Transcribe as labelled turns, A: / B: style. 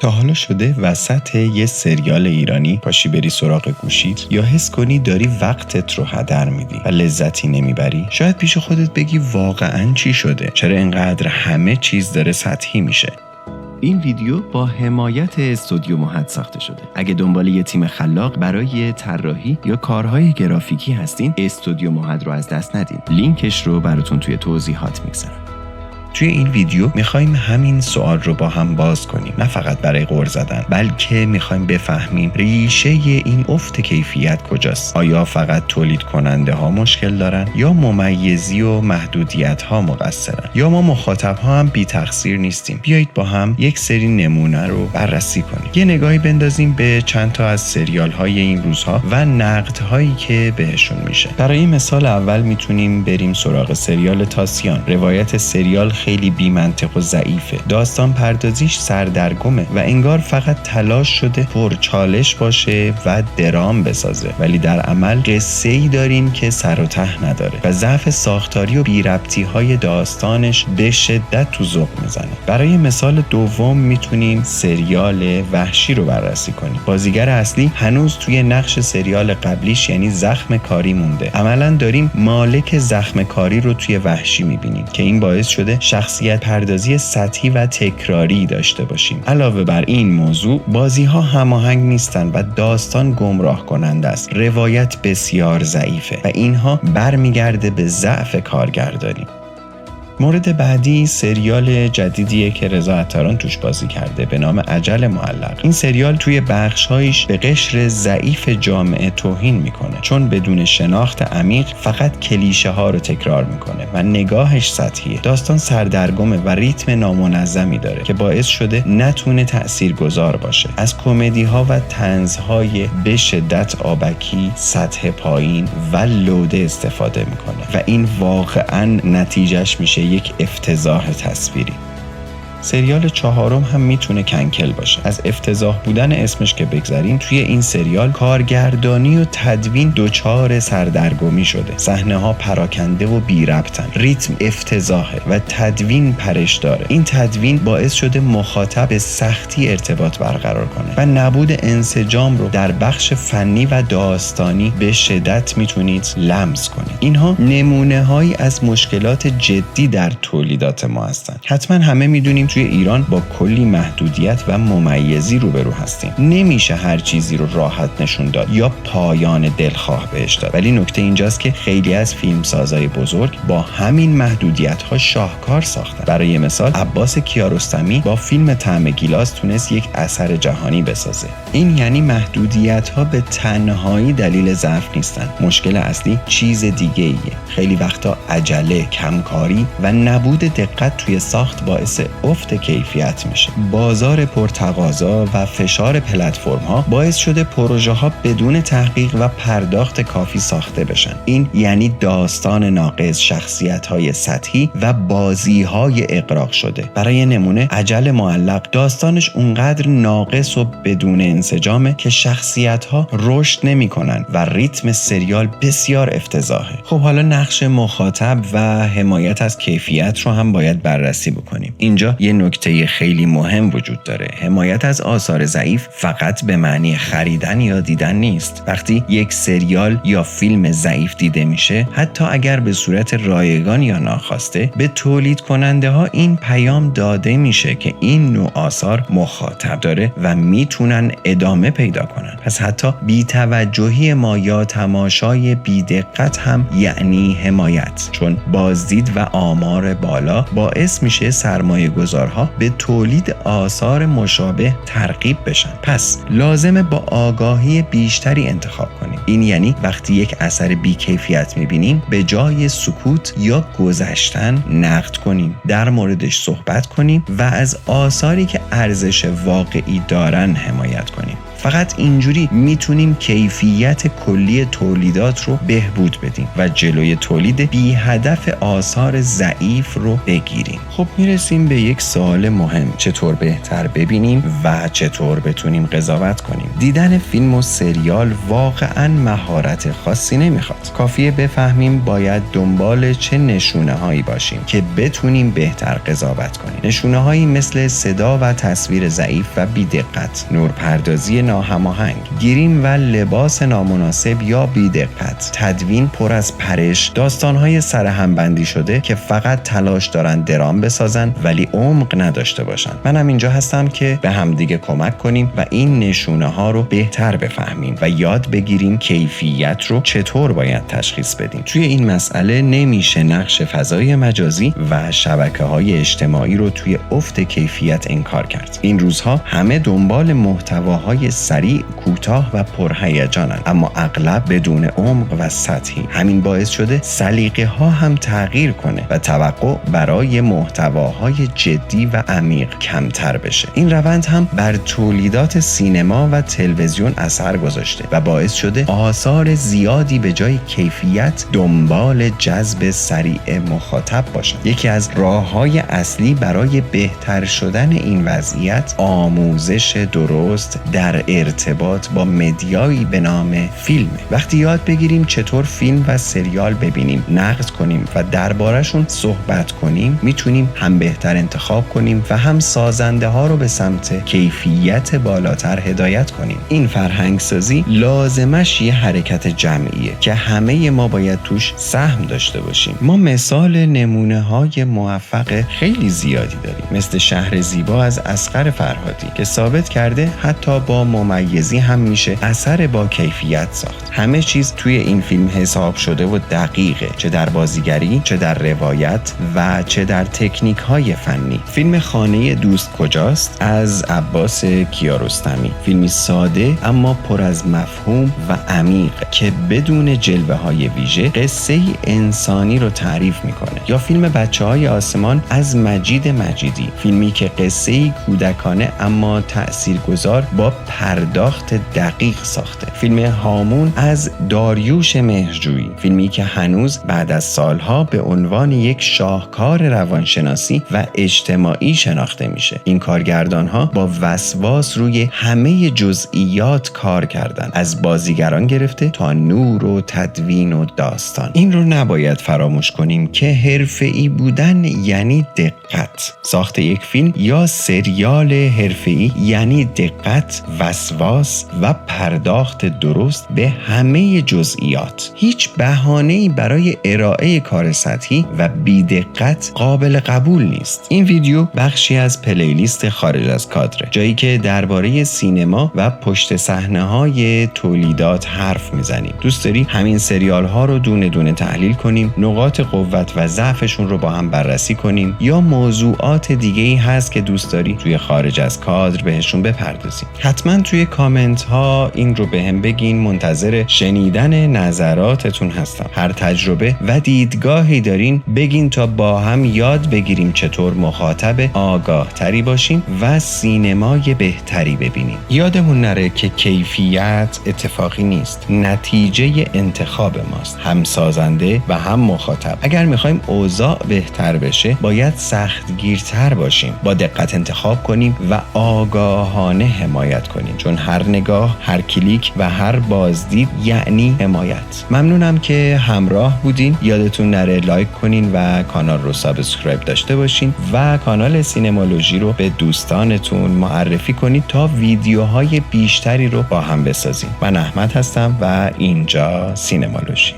A: تا حالا شده وسط یه سریال ایرانی پاشی بری سراغ گوشیت یا حس کنی داری وقتت رو هدر میدی و لذتی نمیبری؟ شاید پیش خودت بگی واقعاً چی شده؟ چرا اینقدر همه چیز داره سطحی میشه؟ این ویدیو با حمایت استودیو مهد ساخته شده. اگه دنبال یه تیم خلاق برای طراحی یا کارهای گرافیکی هستین، استودیو مهد رو از دست ندین. لینکش رو براتون توی توضیحات میگذارم. توی این ویدیو میخوایم همین سوال رو با هم باز کنیم، نه فقط برای غر زدن، بلکه میخوایم بفهمیم ریشه این افت کیفیت کجاست. آیا فقط تولید کننده ها مشکل دارن یا ممیزی و محدودیت ها مقصرن، یا ما مخاطب ها هم بی تقصیر نیستیم؟ بیایید با هم یک سری نمونه رو بررسی کنیم. یه نگاهی بندازیم به چند تا از سریال های این روزها و نقد هایی که بهشون میشه. برای مثال اول میتونیم بریم سراغ سریال تاسیان. روایت سریال خیلی بی منطق و ضعیفه. داستان پردازیش سردرگمه و انگار فقط تلاش شده پرچالش باشه و درام بسازه، ولی در عمل قصه‌ای داریم که سر و ته نداره و ضعف ساختاری و بی ربطی های داستانش به شدت تو ذوق میزنه. برای مثال دوم میتونیم سریال وحشی رو بررسی کنیم. بازیگر اصلی هنوز توی نقش سریال قبلیش یعنی زخم کاری مونده. عملاً داریم مالک زخم کاری رو توی وحشی میبینیم که این باعث شده شخصیت پردازی سطحی و تکراری داشته باشیم. علاوه بر این موضوع، بازی‌ها هماهنگ نیستن و داستان گمراه کننده است. روایت بسیار ضعیفه و اینها برمیگرده به ضعف کارگردانی. مورد بعدی سریال جدیدیه که رضا عطاران توش بازی کرده به نام اجل معلق. این سریال توی بخش‌هایش به قشر ضعیف جامعه توهین میکنه، چون بدون شناخت عمیق فقط کلیشه ها رو تکرار میکنه و نگاهش سطحیه. داستان سردرگمه و ریتم نامنظمی داره که باعث شده نتونه تاثیرگذار باشه. از کمدی ها و طنزهای به شدت آبکی، سطح پایین و لوده استفاده میکنه و این واقعاً نتیجهش میشه یک افتضاح تصویری. سریال چهارم هم میتونه کنکل باشه. از افتضاح بودن اسمش که بگذاریم، توی این سریال کارگردانی و تدوین دچار سردرگمی شده. صحنه ها پراکنده و بی ربطن، ریتم افتضاحه و تدوین پرش داره. این تدوین باعث شده مخاطب به سختی ارتباط برقرار کنه و نبود انسجام رو در بخش فنی و داستانی به شدت میتونید لمس کنید. اینها نمونه هایی از مشکلات جدی در تولیدات ما هستن. حتما همه میدونیم توی ایران با کلی محدودیت و ممیزی روبرو هستیم. نمیشه هر چیزی رو راحت نشون داد یا پایان دلخواه بهش داد. ولی نکته اینجاست که خیلی از فیلمسازای بزرگ با همین محدودیت‌ها شاهکار ساختن. برای مثال عباس کیارستمی با فیلم طعم گیلاس تونست یک اثر جهانی بسازه. این یعنی محدودیت‌ها به تنهایی دلیل ضعف نیستن. مشکل اصلی چیز دیگه‌ایه. خیلی وقتا عجله، کمکاری و نبود دقت توی ساخت باعث افت کیفیت میشه. بازار پرتقاضا و فشار پلتفرم‌ها باعث شده پروژه‌ها بدون تحقیق و پرداخت کافی ساخته بشن. این یعنی داستان ناقص، شخصیت‌های سطحی و بازی‌های اغراق شده. برای نمونه اجل معلق داستانش اونقدر ناقص و بدون انسجامه که شخصیت‌ها رشد نمی‌کنن و ریتم سریال بسیار افتضاحه. خب حالا نقش مخاطب و حمایت از کیفیت رو هم باید بررسی بکنیم. اینجا یه نکته خیلی مهم وجود داره. حمایت از آثار ضعیف فقط به معنی خریدن یا دیدن نیست. وقتی یک سریال یا فیلم ضعیف دیده میشه، حتی اگر به صورت رایگان یا ناخواسته، به تولید کننده ها این پیام داده میشه که این نوع آثار مخاطب داره و میتونن ادامه پیدا کنن. پس حتی بی‌توجهی ما یا تماشای بی‌دقت هم یعنی حمایت، چون بازدید و آمار بالا باعث میشه سرمایه‌گذارها به تولید آثار مشابه ترغیب بشن. پس لازمه با آگاهی بیشتری انتخاب کنیم. این یعنی وقتی یک اثر بی‌کیفیت می‌بینیم، به جای سکوت یا گذشتن نقد کنیم، در موردش صحبت کنیم و از آثاری که ارزش واقعی دارن حمایت کنیم. فقط اینجوری میتونیم کیفیت کلی تولیدات رو بهبود بدیم و جلوی تولید بی هدف آثار ضعیف رو بگیریم. خب میرسیم به یک سوال مهم: چطور بهتر ببینیم و چطور بتونیم قضاوت کنیم؟ دیدن فیلم و سریال واقعاً مهارت خاصی نمیخواد. کافیه بفهمیم باید دنبال چه نشونه‌هایی باشیم که بتونیم بهتر قضاوت کنیم. نشونه‌هایی مثل صدا و تصویر ضعیف و بی‌دقت، نورپردازی ناهماهنگ، گریم و لباس نامناسب یا بی‌دقت، تدوین پر از پرش، داستان‌های سرهم بندی شده که فقط تلاش دارن درام بسازن ولی عمق نداشته باشن. منم اینجا هستم که به همدیگه کمک کنیم و این نشونه‌ها رو بهتر بفهمیم و یاد بگیریم کیفیت رو چطور باید تشخیص بدیم. توی این مسئله نمیشه نقش فضای مجازی و شبکه‌های اجتماعی رو توی افت کیفیت انکار کرد. این روزها همه دنبال محتواهای سریع، کوتاه و پرهیجانن، اما اغلب بدون عمق و سطحی. همین باعث شده سلیقه‌ها هم تغییر کنه و توقع برای محتواهای جدی و عمیق کمتر بشه. این روند هم بر تولیدات سینما و تلویزیون اثر گذاشته و باعث شده آثار زیادی به جای کیفیت دنبال جذب سریع مخاطب باشن. یکی از راه‌های اصلی برای بهتر شدن این وضعیت آموزش درست در ارتباط با مدیایی به نام فیلم. وقتی یاد بگیریم چطور فیلم و سریال ببینیم، نقد کنیم و درباره‌شون صحبت کنیم، میتونیم هم بهتر انتخاب کنیم و هم سازنده ها رو به سمت کیفیت بالاتر هدایت کنیم. این فرهنگ سازی لازمش یه حرکت جمعیه که همه ما باید توش سهم داشته باشیم. ما مثال نمونه‌های موفق خیلی زیادی داریم، مثل شهر زیبا از اصغر فرهادی که ثابت کرده حتی با ممیزی هم میشه اثر با کیفیت ساخت. همه چیز توی این فیلم حساب شده و دقیقه، چه در بازیگری، چه در روایت و چه در تکنیک‌های فنی. فیلم خانه دوست کجاست از عباس کیارستمی، فیلمی ساده اما پر از مفهوم و عمیق که بدون جلوه‌های ویژه قصه انسانی رو تعریف میکنه. یا فیلم بچه‌های آسمان از مجید مجیدی، فیلمی که قصه کودکانه اما تاثیرگذار با پرداخت دقیق ساخته. فیلم هامون از داریوش مهرجویی، فیلمی که هنوز بعد از سالها به عنوان یک شاهکار روانشناسی و اجتماعی شناخته میشه. این کارگردان‌ها با وسواس روی همه جزئیات کار کردن، از بازیگران گرفته تا نور و تدوین و داستان. این رو نباید فراموش کنیم که حرفه‌ای بودن یعنی دقت. ساخت یک فیلم یا سریال حرفه‌ای یعنی دقت، وسواس و پرداخت درست به همه جزئیات. هیچ بهانه‌ای برای ارائه کار سطحی و بی‌دقت قابل قبول نیست. این ویدیو بخشی از پلیلیست خارج از کادره، جایی که درباره سینما و پشت صحنه‌های تولیدات حرف میزنیم. دوست داری همین سریال ها رو دونه دونه تحلیل کنیم، نقاط قوت و ضعفشون رو با هم بررسی کنیم، یا موضوعات دیگه‌ای هست که دوست داری توی خارج از کادر بهشون بپردازیم؟ حتما توی کامنت ها این رو بهم بگین. منتظر شنیدن نظراتتون هستم. هر تجربه و دیدگاهی دارین بگین تا با هم یاد بگیریم چطور مخاطب آگاه تری باشیم و سینمای بهتری ببینیم. یادمون نره که کیفیت اتفاقی نیست، نتیجه انتخاب ماست، هم سازنده و هم مخاطب. اگر میخوایم اوضاع بهتر بشه باید سختگیرتر باشیم، با دقت انتخاب کنیم و آگاهانه حمایت کنیم، چون هر نگاه، هر کلیک و هر بازدید یعنی حمایت. ممنونم که همراه بودین. یادتون نره لایک کنین و کانال رو سابسکرایب داشته باشین و کانال سینمولوژی رو به دوستانتون معرفی کنید تا ویدیوهای بیشتری رو با هم بسازیم. من احمد هستم و اینجا سینمولوژی.